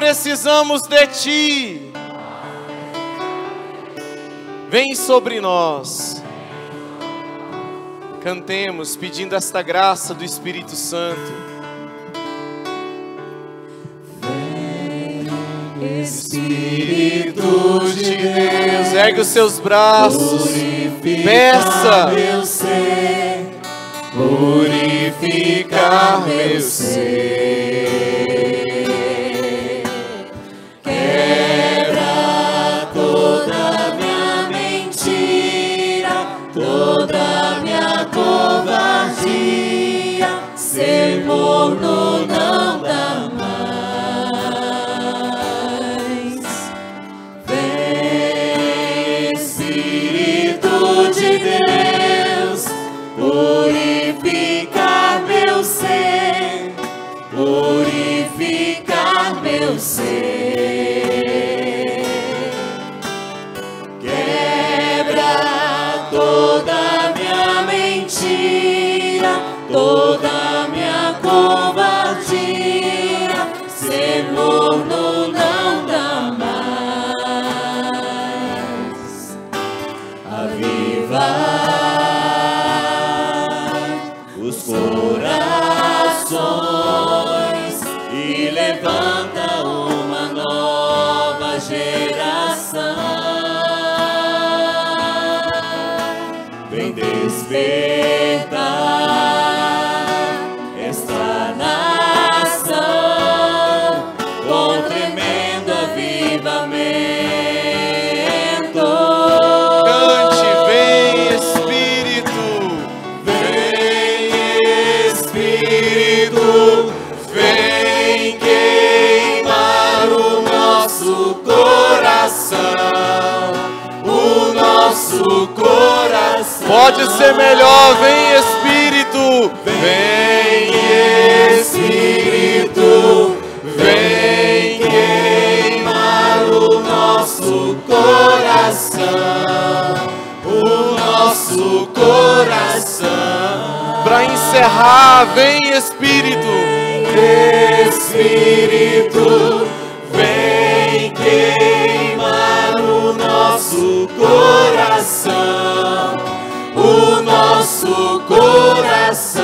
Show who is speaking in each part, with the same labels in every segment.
Speaker 1: precisamos de Ti. Vem sobre nós. Cantemos pedindo esta graça do Espírito Santo. Vem, Espírito de Deus, ergue os seus braços, peça.
Speaker 2: Meu ser, purificar meu ser. Quebra toda minha mentira, toda minha covardia. Ser morno não dá mais. Vem, Espírito de Deus, purificar meu ser, purificar meu ser. Quebra toda minha mentira, toda minha covardia. Ser morno não dá mais. Avivar os corações e levanta uma nova geração. Vem despertar esta nação com tremendo avivamento.
Speaker 1: Cante, vem Espírito.
Speaker 2: Vem, Espírito, vem queimar o nosso coração, o nosso coração.
Speaker 1: Pode ser melhor, vem Espírito.
Speaker 2: Vem, Espírito, vem queimar o nosso coração, o nosso coração.
Speaker 1: Para encerrar, vem Espírito.
Speaker 2: Espírito, vem queimar o nosso coração, o nosso coração.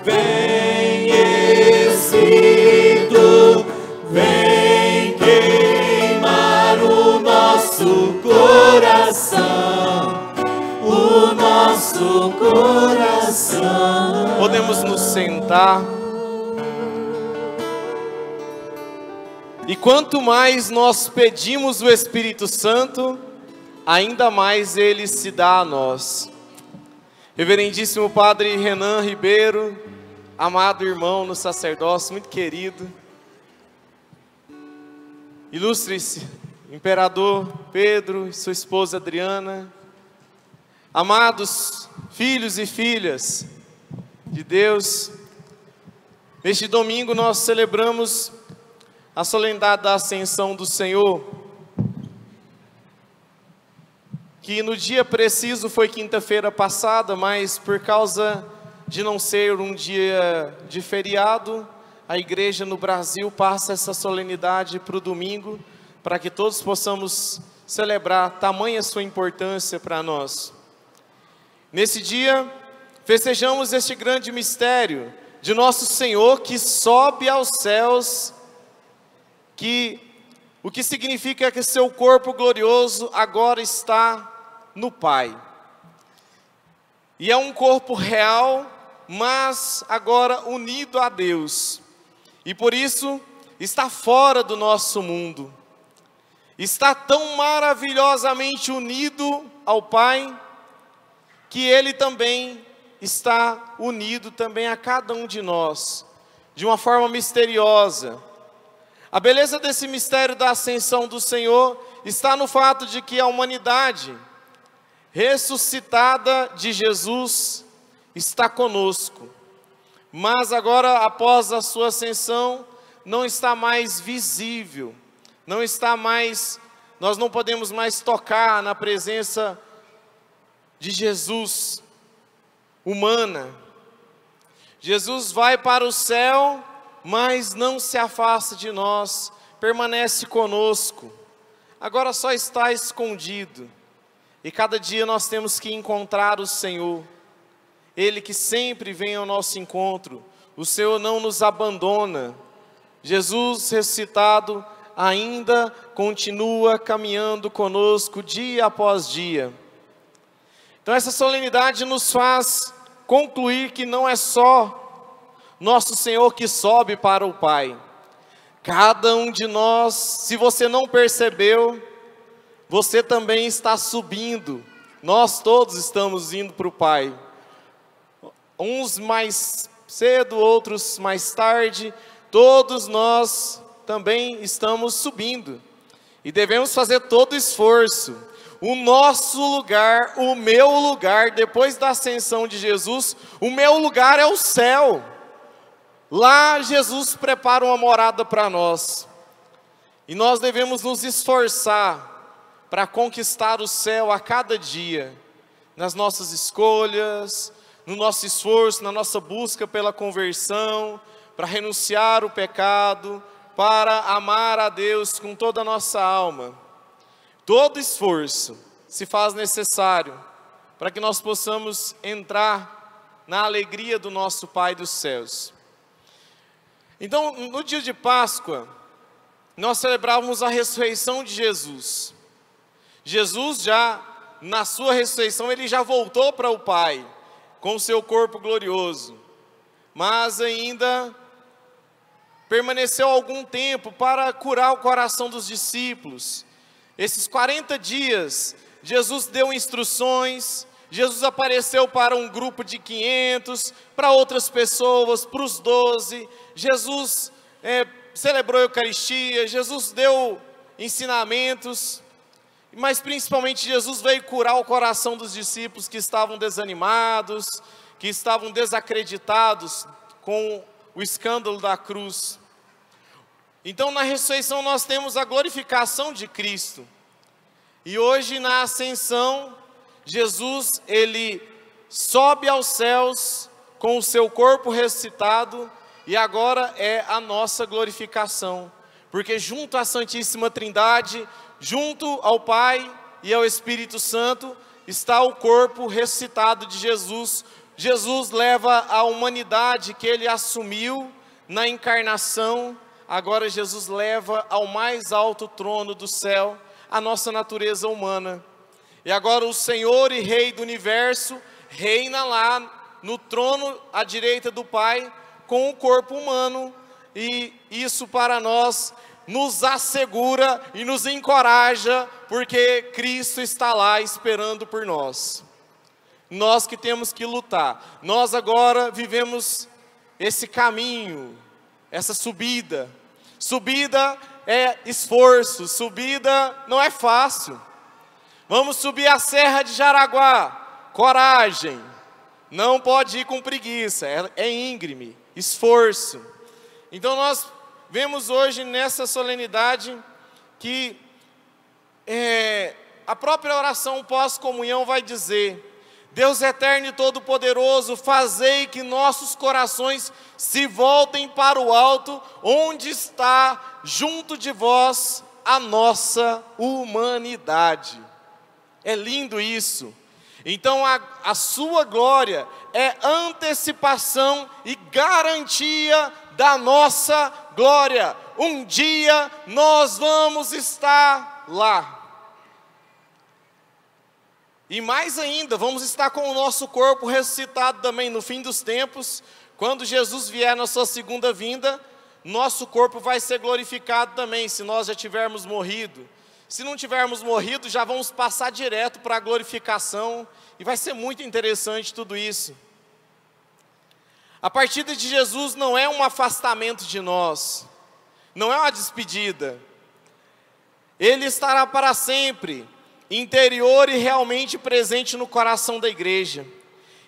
Speaker 2: Vem, Espírito, vem queimar o nosso coração, o nosso coração.
Speaker 1: Podemos nos sentar. E quanto mais nós pedimos o Espírito Santo, ainda mais Ele se dá a nós. Reverendíssimo Padre Renan Ribeiro, amado irmão no sacerdócio, muito querido. Ilustre-se, Imperador Pedro e sua esposa Adriana. Amados filhos e filhas de Deus, neste domingo nós celebramos a solenidade da Ascensão do Senhor, que no dia preciso foi quinta-feira passada, mas por causa de não ser um dia de feriado, a igreja no Brasil passa essa solenidade para o domingo, para que todos possamos celebrar tamanha sua importância para nós. Nesse dia, festejamos este grande mistério de nosso Senhor que sobe aos céus, o que significa que seu corpo glorioso agora está no Pai. E é um corpo real, mas agora unido a Deus. E por isso está fora do nosso mundo. Está tão maravilhosamente unido ao Pai, que Ele também está unido também a cada um de nós, de uma forma misteriosa. A beleza desse mistério da ascensão do Senhor está no fato de que a humanidade ressuscitada de Jesus está conosco. Mas agora, após a sua ascensão, não está mais visível, nós não podemos mais tocar na presença de Jesus humana. Jesus vai para o céu mas não se afasta de nós, permanece conosco. Agora só está escondido. E cada dia nós temos que encontrar o Senhor. Ele que sempre vem ao nosso encontro. O Senhor não nos abandona. Jesus ressuscitado ainda continua caminhando conosco dia após dia. Então essa solenidade nos faz concluir que não é só nosso Senhor que sobe para o Pai. Cada um de nós, se você não percebeu, você também está subindo. Nós todos estamos indo para o Pai. Uns mais cedo, outros mais tarde. Todos nós também estamos subindo. E devemos fazer todo o esforço. O nosso lugar, o meu lugar, depois da ascensão de Jesus, o meu lugar é o céu. Lá Jesus prepara uma morada para nós. E nós devemos nos esforçar para conquistar o céu a cada dia. Nas nossas escolhas, no nosso esforço, na nossa busca pela conversão, para renunciar o pecado, para amar a Deus com toda a nossa alma. Todo esforço se faz necessário para que nós possamos entrar na alegria do nosso Pai dos céus. Então, no dia de Páscoa, nós celebrávamos a ressurreição de Jesus. Jesus já, na sua ressurreição, ele já voltou para o Pai, com o seu corpo glorioso. Mas ainda permaneceu algum tempo para curar o coração dos discípulos. Esses 40 dias, Jesus deu instruções, Jesus apareceu para um grupo de 500, para outras pessoas, para os 12, Jesus celebrou a Eucaristia, Jesus deu ensinamentos, mas principalmente Jesus veio curar o coração dos discípulos que estavam desanimados, que estavam desacreditados com o escândalo da cruz. Então na ressurreição nós temos a glorificação de Cristo. E hoje na ascensão, Jesus, ele sobe aos céus com o seu corpo ressuscitado e agora é a nossa glorificação. Porque junto à Santíssima Trindade, junto ao Pai e ao Espírito Santo, está o corpo ressuscitado de Jesus. Jesus leva a humanidade que ele assumiu na encarnação. Agora Jesus leva ao mais alto trono do céu a nossa natureza humana. E agora o Senhor e Rei do Universo reina lá no trono à direita do Pai com o corpo humano. E isso para nós nos assegura e nos encoraja, porque Cristo está lá esperando por nós. Nós que temos que lutar. Nós agora vivemos esse caminho, essa subida. Subida é esforço, subida não é fácil. Vamos subir a Serra de Jaraguá, coragem. Não pode ir com preguiça, é íngreme, esforço. Então nós vemos hoje nessa solenidade que a própria oração pós-comunhão vai dizer: Deus eterno e todo-poderoso, fazei que nossos corações se voltem para o alto, onde está junto de vós a nossa humanidade. É lindo isso. Então a sua glória é antecipação e garantia da nossa glória. Um dia nós vamos estar lá. E mais ainda, vamos estar com o nosso corpo ressuscitado também no fim dos tempos. Quando Jesus vier na sua segunda vinda, nosso corpo vai ser glorificado também, se nós já tivermos morrido. Se não tivermos morrido, já vamos passar direto para a glorificação. E vai ser muito interessante tudo isso. A partida de Jesus não é um afastamento de nós. Não é uma despedida. Ele estará para sempre, interior e realmente presente no coração da igreja,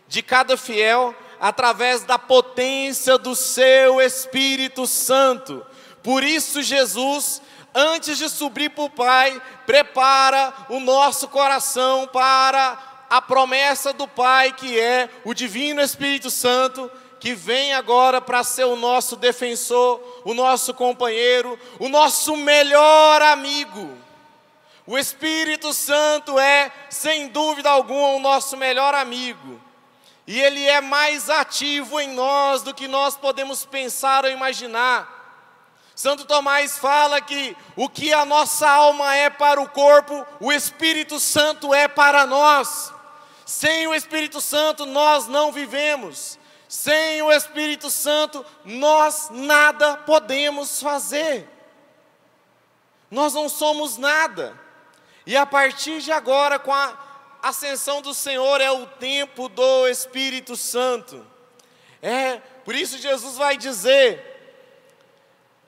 Speaker 1: de cada fiel, através da potência do seu Espírito Santo. Por isso Jesus, antes de subir para o Pai, prepara o nosso coração para a promessa do Pai, que é o Divino Espírito Santo, que vem agora para ser o nosso defensor, o nosso companheiro, o nosso melhor amigo. O Espírito Santo é, sem dúvida alguma, o nosso melhor amigo. E ele é mais ativo em nós do que nós podemos pensar ou imaginar. Santo Tomás fala que o que a nossa alma é para o corpo, o Espírito Santo é para nós. Sem o Espírito Santo nós não vivemos. Sem o Espírito Santo nós nada podemos fazer. Nós não somos nada. E a partir de agora, com a ascensão do Senhor, é o tempo do Espírito Santo. Por isso Jesus vai dizer,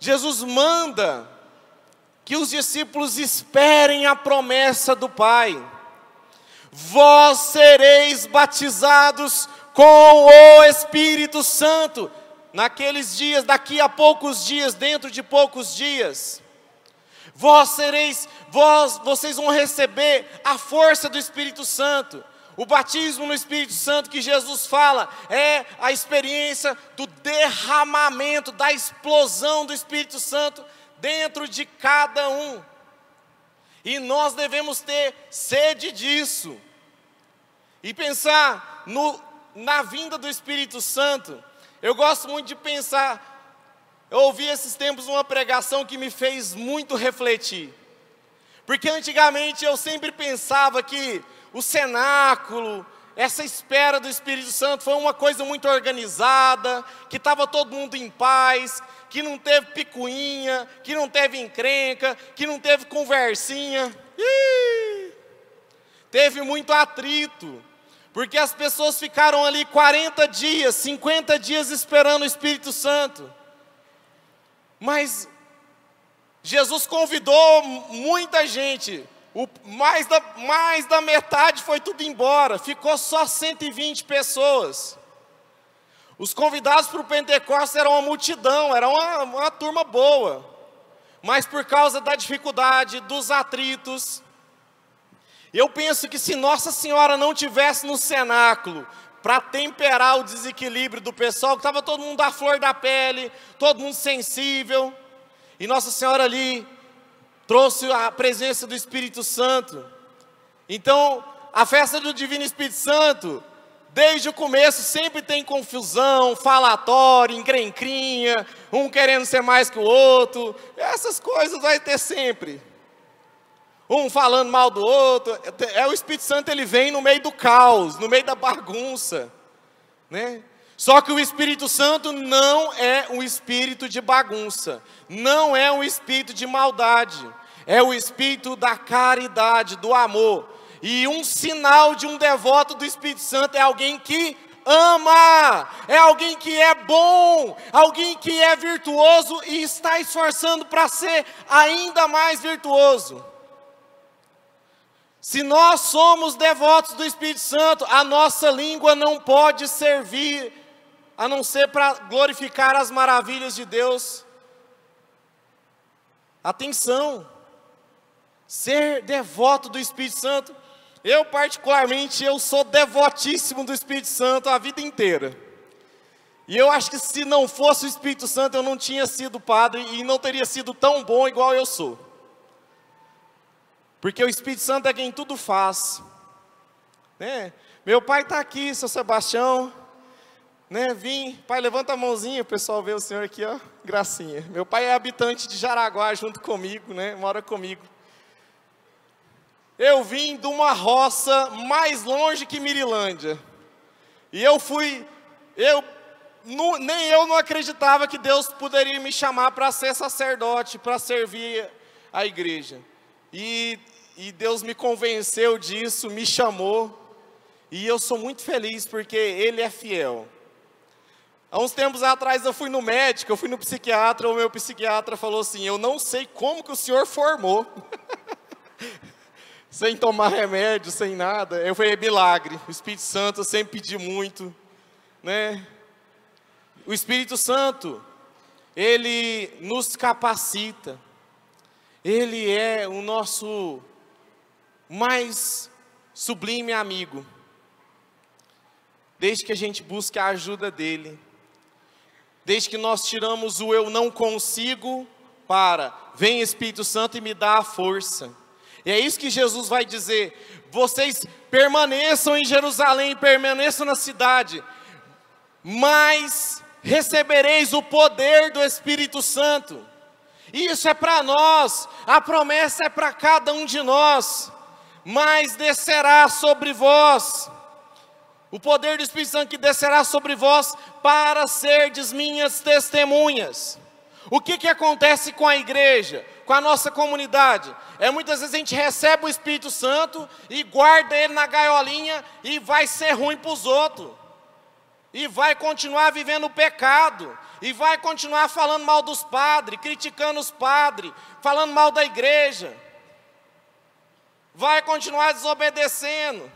Speaker 1: Jesus manda que os discípulos esperem a promessa do Pai. Vós sereis batizados com o Espírito Santo. Naqueles dias, daqui a poucos dias, dentro de poucos dias. Vocês vão receber a força do Espírito Santo. O batismo no Espírito Santo que Jesus fala é a experiência do derramamento, da explosão do Espírito Santo dentro de cada um. E nós devemos ter sede disso. E pensar na vinda do Espírito Santo. Eu gosto muito de pensar. Eu ouvi esses tempos uma pregação que me fez muito refletir. Porque antigamente eu sempre pensava que o cenáculo, essa espera do Espírito Santo foi uma coisa muito organizada, que estava todo mundo em paz, que não teve picuinha, que não teve encrenca, que não teve conversinha. Teve muito atrito, porque as pessoas ficaram ali 40 dias, 50 dias esperando o Espírito Santo. Mas Jesus convidou muita gente, mais da metade foi tudo embora, ficou só 120 pessoas. Os convidados para o Pentecostes eram uma multidão, era uma turma boa, mas por causa da dificuldade, dos atritos, eu penso que se Nossa Senhora não tivesse no cenáculo, para temperar o desequilíbrio do pessoal, que estava todo mundo à flor da pele, todo mundo sensível, e Nossa Senhora ali trouxe a presença do Espírito Santo. Então, a festa do Divino Espírito Santo, desde o começo, sempre tem confusão, falatório, encrencrinha, um querendo ser mais que o outro, essas coisas vai ter sempre. Um falando mal do outro, o Espírito Santo, ele vem no meio do caos, no meio da bagunça, né? Só que o Espírito Santo não é um espírito de bagunça, não é um espírito de maldade, é o espírito da caridade, do amor. E um sinal de um devoto do Espírito Santo é alguém que ama, é alguém que é bom, alguém que é virtuoso e está esforçando para ser ainda mais virtuoso. Se nós somos devotos do Espírito Santo, a nossa língua não pode servir a não ser para glorificar as maravilhas de Deus. Atenção, ser devoto do Espírito Santo, eu particularmente, eu sou devotíssimo do Espírito Santo a vida inteira. E eu acho que se não fosse o Espírito Santo, eu não tinha sido padre e não teria sido tão bom igual eu sou. Porque o Espírito Santo é quem tudo faz, né? Meu pai está aqui, seu Sebastião, né? Vim, pai, levanta a mãozinha, o pessoal vê o senhor aqui, ó, gracinha. Meu pai é habitante de Jaraguá junto comigo, né? Mora comigo. Eu vim de uma roça mais longe que Mirilândia. E nem eu não acreditava que Deus poderia me chamar para ser sacerdote, para servir a igreja. E Deus me convenceu disso, me chamou, e eu sou muito feliz porque Ele é fiel. Há uns tempos atrás eu fui no médico, eu fui no psiquiatra, o meu psiquiatra falou assim, eu não sei como que o senhor formou, sem tomar remédio, sem nada. Eu falei, milagre, o Espírito Santo eu sempre pedi muito, né? O Espírito Santo, Ele nos capacita, Ele é o nosso mais sublime amigo, desde que a gente busque a ajuda dEle. Desde que nós tiramos o eu não consigo para vem Espírito Santo e me dá a força. E é isso que Jesus vai dizer: vocês permaneçam em Jerusalém, permaneçam na cidade, mas recebereis o poder do Espírito Santo. Isso é para nós, a promessa é para cada um de nós. Mas descerá sobre vós o poder do Espírito Santo, que descerá sobre vós para serdes minhas testemunhas. O que acontece com a igreja, com a nossa comunidade? Muitas vezes a gente recebe o Espírito Santo e guarda ele na gaiolinha e vai ser ruim para os outros. E vai continuar vivendo o pecado. E vai continuar falando mal dos padres, criticando os padres, falando mal da igreja. Vai continuar desobedecendo.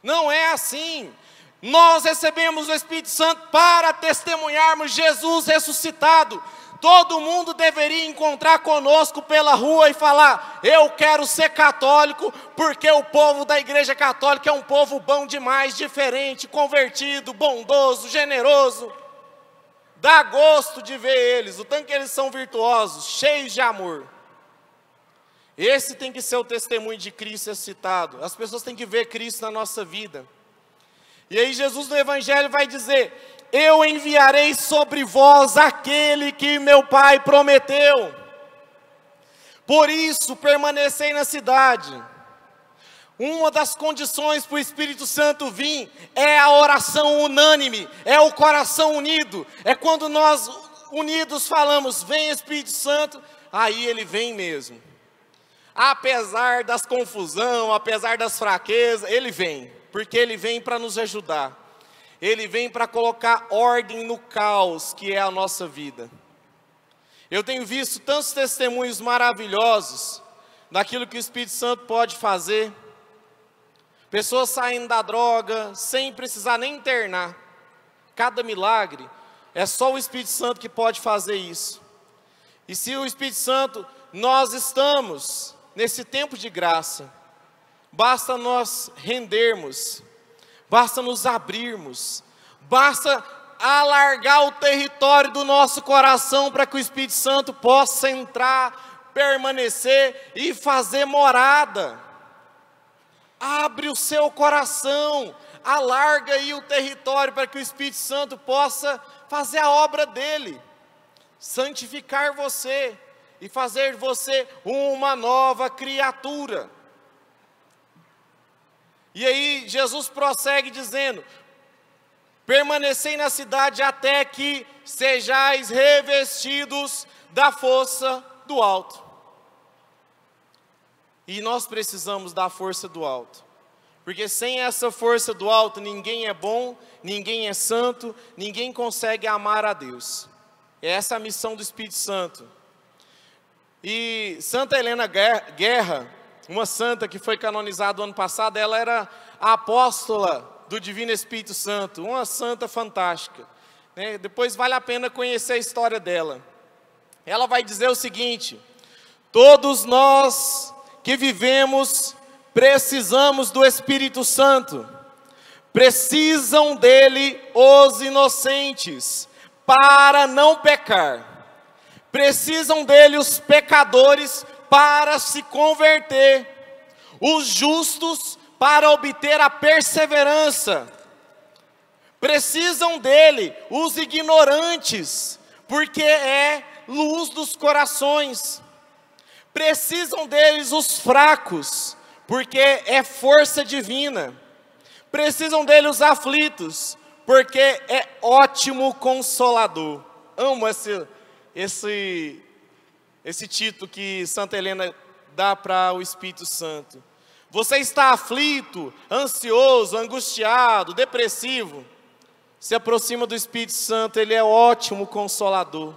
Speaker 1: Não é assim. Nós recebemos o Espírito Santo para testemunharmos Jesus ressuscitado. Todo mundo deveria encontrar conosco pela rua e falar: eu quero ser católico, porque o povo da igreja católica é um povo bom demais, diferente, convertido, bondoso, generoso. Dá gosto de ver eles, o tanto que eles são virtuosos, cheios de amor. Esse tem que ser o testemunho de Cristo ressuscitado. As pessoas têm que ver Cristo na nossa vida. E aí Jesus no Evangelho vai dizer: eu enviarei sobre vós aquele que meu Pai prometeu. Por isso permanecei na cidade. Uma das condições para o Espírito Santo vir é a oração unânime, é o coração unido. É quando nós unidos falamos: vem Espírito Santo, aí ele vem mesmo. Apesar das confusão, apesar das fraquezas, ele vem, porque ele vem para nos ajudar. Ele vem para colocar ordem no caos que é a nossa vida. Eu tenho visto tantos testemunhos maravilhosos daquilo que o Espírito Santo pode fazer. Pessoas saindo da droga sem precisar nem internar. Cada milagre é só o Espírito Santo que pode fazer isso. E se o Espírito Santo, nós estamos nesse tempo de graça, basta nós rendermos, basta nos abrirmos, basta alargar o território do nosso coração para que o Espírito Santo possa entrar, permanecer e fazer morada. Abre o seu coração, alarga aí o território para que o Espírito Santo possa fazer a obra dele, santificar você e fazer você uma nova criatura. E aí Jesus prossegue dizendo: permanecei na cidade até que sejais revestidos da força do alto. E nós precisamos da força do alto, porque sem essa força do alto ninguém é bom, ninguém é santo, ninguém consegue amar a Deus. Essa é a missão do Espírito Santo. E Santa Helena Guerra, uma santa que foi canonizada ano passado, ela era a apóstola do Divino Espírito Santo, uma santa fantástica, né? Depois vale a pena conhecer a história dela. Ela vai dizer o seguinte: todos nós que vivemos precisamos do Espírito Santo, precisam dele os inocentes, para não pecar. Precisam dele os pecadores para se converter, os justos para obter a perseverança. Precisam dele os ignorantes, porque é luz dos corações. Precisam deles os fracos, porque é força divina. Precisam dele os aflitos, porque é ótimo consolador. Amo esse título que Santa Helena dá para o Espírito Santo. Você está aflito, ansioso, angustiado, depressivo, se aproxima do Espírito Santo, ele é ótimo consolador.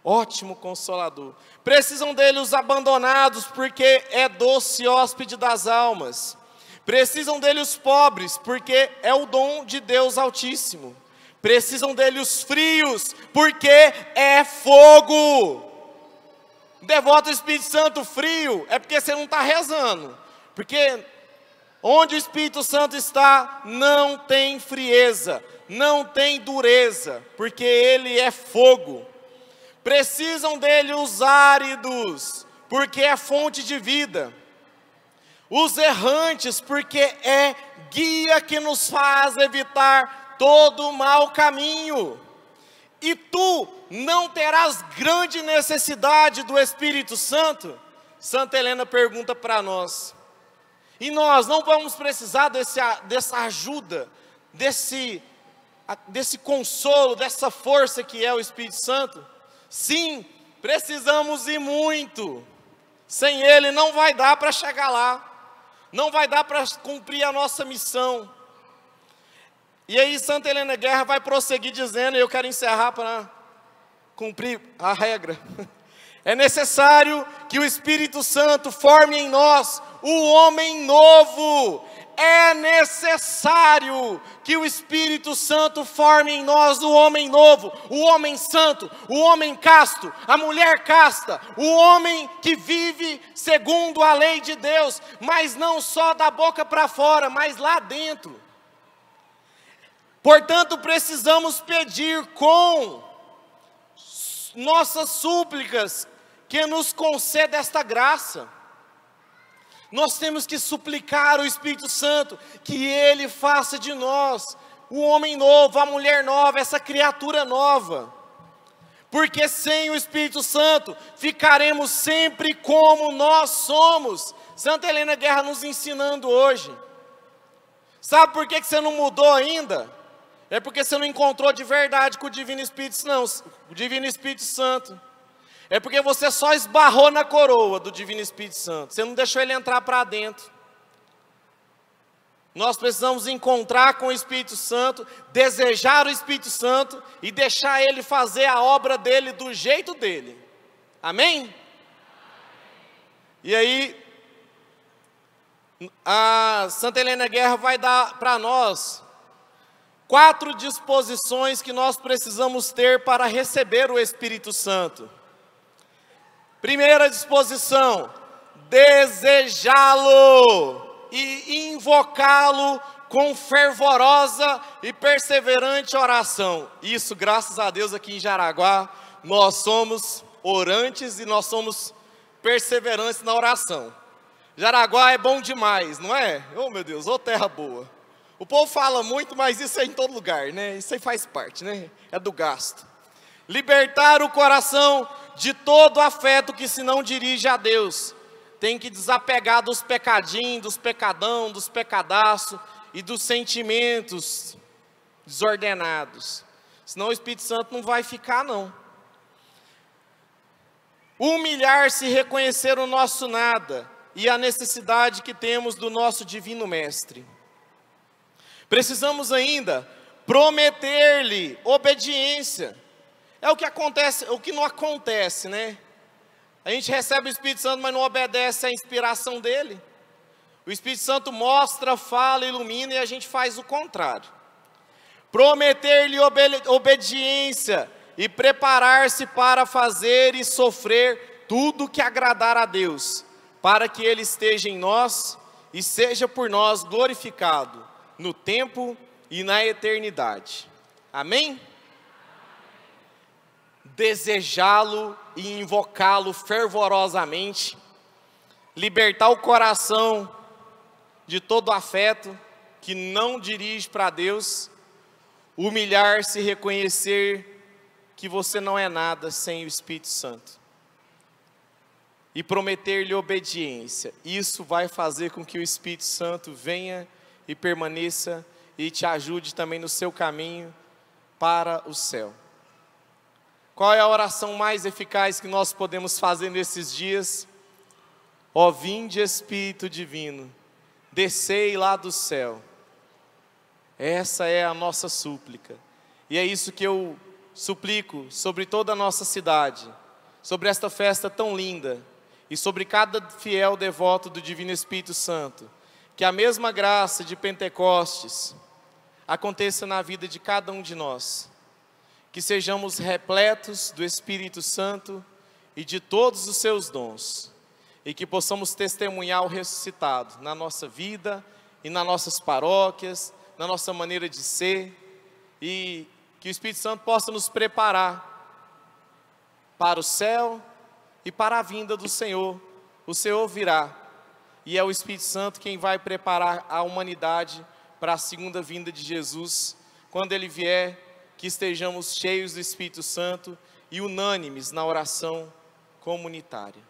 Speaker 1: Ótimo consolador. Precisam dele os abandonados, porque é doce hóspede das almas. Precisam dele os pobres, porque é o dom de Deus Altíssimo. Precisam dele os frios, porque é fogo. Devoto ao Espírito Santo frio, é porque você não está rezando. Porque onde o Espírito Santo está, não tem frieza. não têm dureza, porque Ele é fogo. Precisam dele os áridos, porque é fonte de vida. Os errantes, porque é guia que nos faz evitar todo o mau caminho. E tu não terás grande necessidade do Espírito Santo? Santa Helena pergunta para nós. E nós não vamos precisar dessa ajuda, desse consolo, dessa força que é o Espírito Santo? Sim, precisamos e muito. Sem Ele não vai dar para chegar lá. Não vai dar para cumprir a nossa missão. E aí Santa Helena Guerra vai prosseguir dizendo, e eu quero encerrar para cumprir a regra. É necessário que o Espírito Santo forme em nós o homem novo. É necessário que o Espírito Santo forme em nós o homem novo, o homem santo, o homem casto, a mulher casta, o homem que vive segundo a lei de Deus, mas não só da boca para fora, mas lá dentro. Portanto, precisamos pedir com nossas súplicas que nos conceda esta graça. Nós temos que suplicar o Espírito Santo que Ele faça de nós o homem novo, a mulher nova, essa criatura nova. Porque sem o Espírito Santo ficaremos sempre como nós somos. Santa Helena Guerra nos ensinando hoje. Sabe por que você não mudou ainda? É porque você não encontrou de verdade com o Divino Espírito, não, o Divino Espírito Santo. É porque você só esbarrou na coroa do Divino Espírito Santo. Você não deixou ele entrar para dentro. Nós precisamos encontrar com o Espírito Santo, desejar o Espírito Santo e deixar ele fazer a obra dele do jeito dele. Amém? E aí, a Santa Helena Guerra vai dar para nós 4 disposições que nós precisamos ter para receber o Espírito Santo. Primeira disposição, desejá-lo e invocá-lo com fervorosa e perseverante oração. Isso, graças a Deus, aqui em Jaraguá, nós somos orantes e nós somos perseverantes na oração. Jaraguá é bom demais, não é? Oh, meu Deus, ô terra boa. O povo fala muito, mas isso é em todo lugar, né? Isso aí faz parte, né? É do gasto. Libertar o coração de todo afeto que se não dirige a Deus. Tem que desapegar dos pecadinhos, dos pecadão, dos pecadaços e dos sentimentos desordenados. Senão o Espírito Santo não vai ficar, não. Humilhar-se e reconhecer o nosso nada e a necessidade que temos do nosso Divino Mestre. Precisamos ainda prometer-lhe obediência. É o que acontece, o que não acontece, né? A gente recebe o Espírito Santo, mas não obedece à inspiração dele. O Espírito Santo mostra, fala, ilumina e a gente faz o contrário. Prometer-lhe obediência e preparar-se para fazer e sofrer tudo que agradar a Deus, para que Ele esteja em nós e seja por nós glorificado no tempo e na eternidade. Amém? Desejá-lo e invocá-lo fervorosamente, libertar o coração de todo afeto que não dirige para Deus, humilhar-se e reconhecer que você não é nada sem o Espírito Santo, e prometer-lhe obediência. Isso vai fazer com que o Espírito Santo venha e permaneça e te ajude também no seu caminho para o céu. Qual é a oração mais eficaz que nós podemos fazer nesses dias? Ó vinde Espírito Divino, descei lá do céu. Essa é a nossa súplica. E é isso que eu suplico sobre toda a nossa cidade, sobre esta festa tão linda, e sobre cada fiel devoto do Divino Espírito Santo, que a mesma graça de Pentecostes aconteça na vida de cada um de nós. Que sejamos repletos do Espírito Santo e de todos os seus dons, e que possamos testemunhar o ressuscitado na nossa vida e nas nossas paróquias, na nossa maneira de ser, e que o Espírito Santo possa nos preparar para o céu e para a vinda do Senhor. O Senhor virá, e é o Espírito Santo quem vai preparar a humanidade para a segunda vinda de Jesus. Quando Ele vier, que estejamos cheios do Espírito Santo e unânimes na oração comunitária.